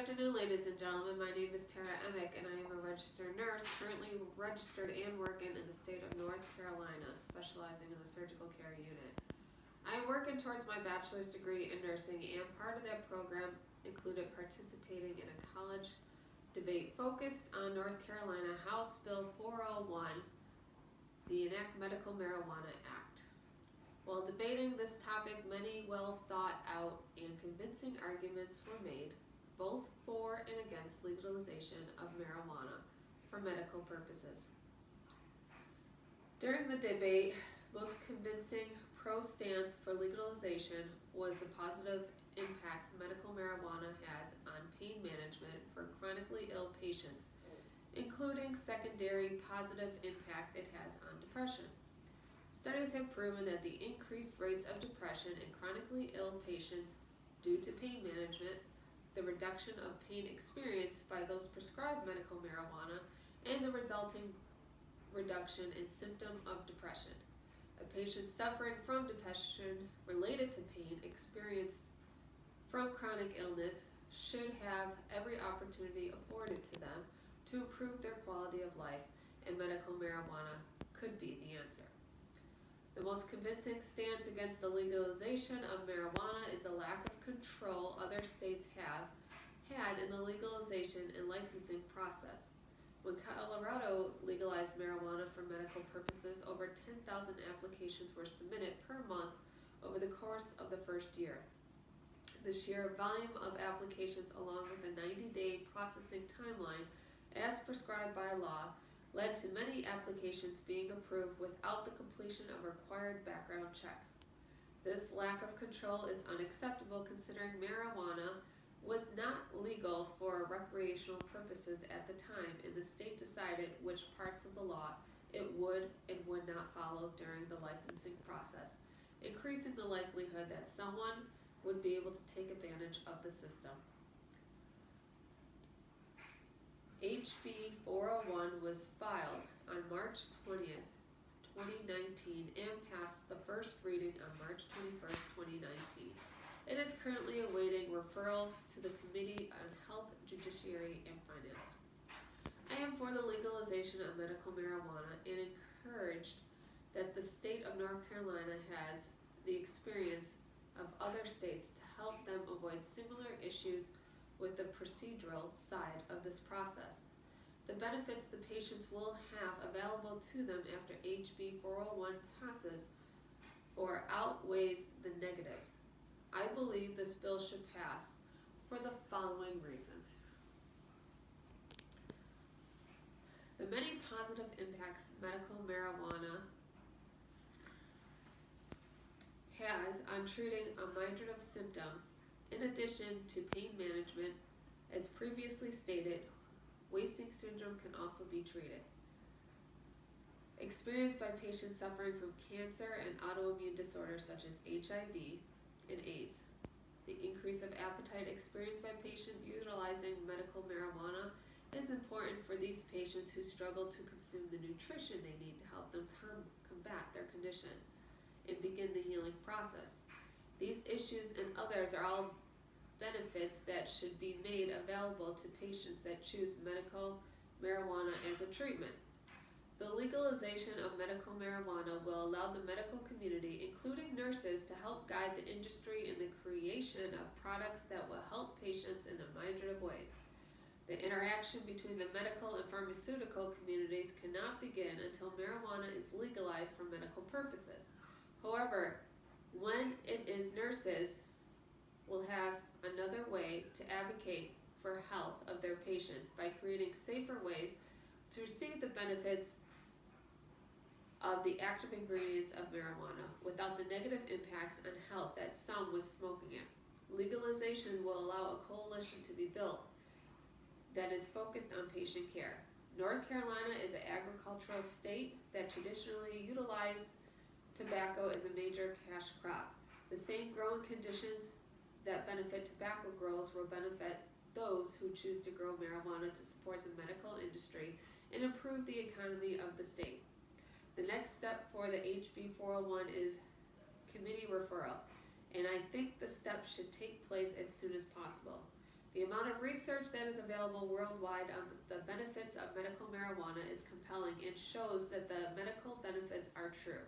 afternoon, ladies and gentlemen. My name is Tara Emick, and I am a registered nurse, currently registered and working in the state of North Carolina, specializing in the surgical care unit. I am working towards my bachelor's degree in nursing, and part of that program included participating in a college debate focused on North Carolina House Bill 401, the Enact Medical Marijuana Act. While debating this topic, many well thought out and convincing arguments were made, both for and against legalization of marijuana for medical purposes. During the debate, most convincing pro stance for legalization was the positive impact medical marijuana has on pain management for chronically ill patients, including secondary positive impact it has on depression. Studies have proven that the increased rates of depression in chronically ill patients due to pain management, the reduction of pain experienced by those prescribed medical marijuana, and the resulting reduction in symptom of depression. A patient suffering from depression related to pain experienced from chronic illness should have every opportunity afforded to them to improve their quality of life, and medical marijuana could be the answer. The most convincing stance against the legalization of marijuana is the lack of control other states have had in the legalization and licensing process. When Colorado legalized marijuana for medical purposes, over 10,000 applications were submitted per month over the course of the first year. The sheer volume of applications, along with the 90-day processing timeline as prescribed by law, led to many applications being approved without the completion of required background checks. This lack of control is unacceptable considering marijuana was not legal for recreational purposes at the time, and the state decided which parts of the law it would and would not follow during the licensing process, increasing the likelihood that someone would be able to take advantage of the system. HB 401 was filed on March 20th, 2019 and passed the first reading on March 21st, 2019. It is currently awaiting referral to the Committee on Health, Judiciary, and Finance. I am for the legalization of medical marijuana and encouraged that the state of North Carolina has the experience of other states to help them avoid similar issues with the procedural side of this process. The benefits the patients will have available to them after HB 401 passes or outweighs the negatives. I believe this bill should pass for the following reasons. The many positive impacts medical marijuana has on treating a myriad of symptoms. In addition to pain management, as previously stated, wasting syndrome can also be treated. Experienced by patients suffering from cancer and autoimmune disorders such as HIV and AIDS. The increase of appetite experienced by patients utilizing medical marijuana is important for these patients who struggle to consume the nutrition they need to help them combat their condition and begin the healing process. These issues and others are all benefits that should be made available to patients that choose medical marijuana as a treatment. The legalization of medical marijuana will allow the medical community, including nurses, to help guide the industry in the creation of products that will help patients in a myriad of ways. The interaction between the medical and pharmaceutical communities cannot begin until marijuana is legalized for medical purposes. However, when it is nurses will have another way to advocate for health of their patients by creating safer ways to receive the benefits of the active ingredients of marijuana without the negative impacts on health that some with smoking it. Legalization will allow a coalition to be built that is focused on patient care. North Carolina is an agricultural state that traditionally utilized tobacco as a major cash crop. The same growing conditions that benefit tobacco growers will benefit those who choose to grow marijuana to support the medical industry and improve the economy of the state. The next step for the HB 401 is committee referral, and I think the steps should take place as soon as possible. The amount of research that is available worldwide on the benefits of medical marijuana is compelling and shows that the medical benefits are true.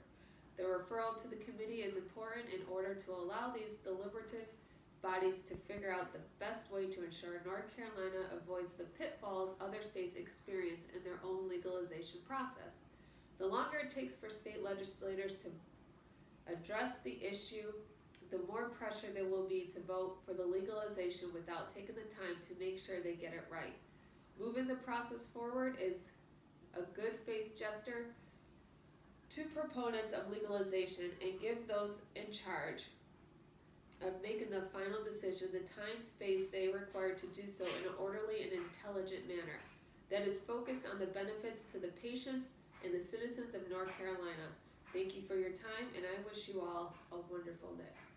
The referral to the committee is important in order to allow these deliberative bodies to figure out the best way to ensure North Carolina avoids the pitfalls other states experience in their own legalization process. The longer it takes for state legislators to address the issue, the more pressure there will be to vote for the legalization without taking the time to make sure they get it right. Moving the process forward is a good faith gesture to proponents of legalization and give those in charge of making the final decision the time space they require to do so in an orderly and intelligent manner that is focused on the benefits to the patients and the citizens of North Carolina. Thank you for your time, and I wish you all a wonderful day.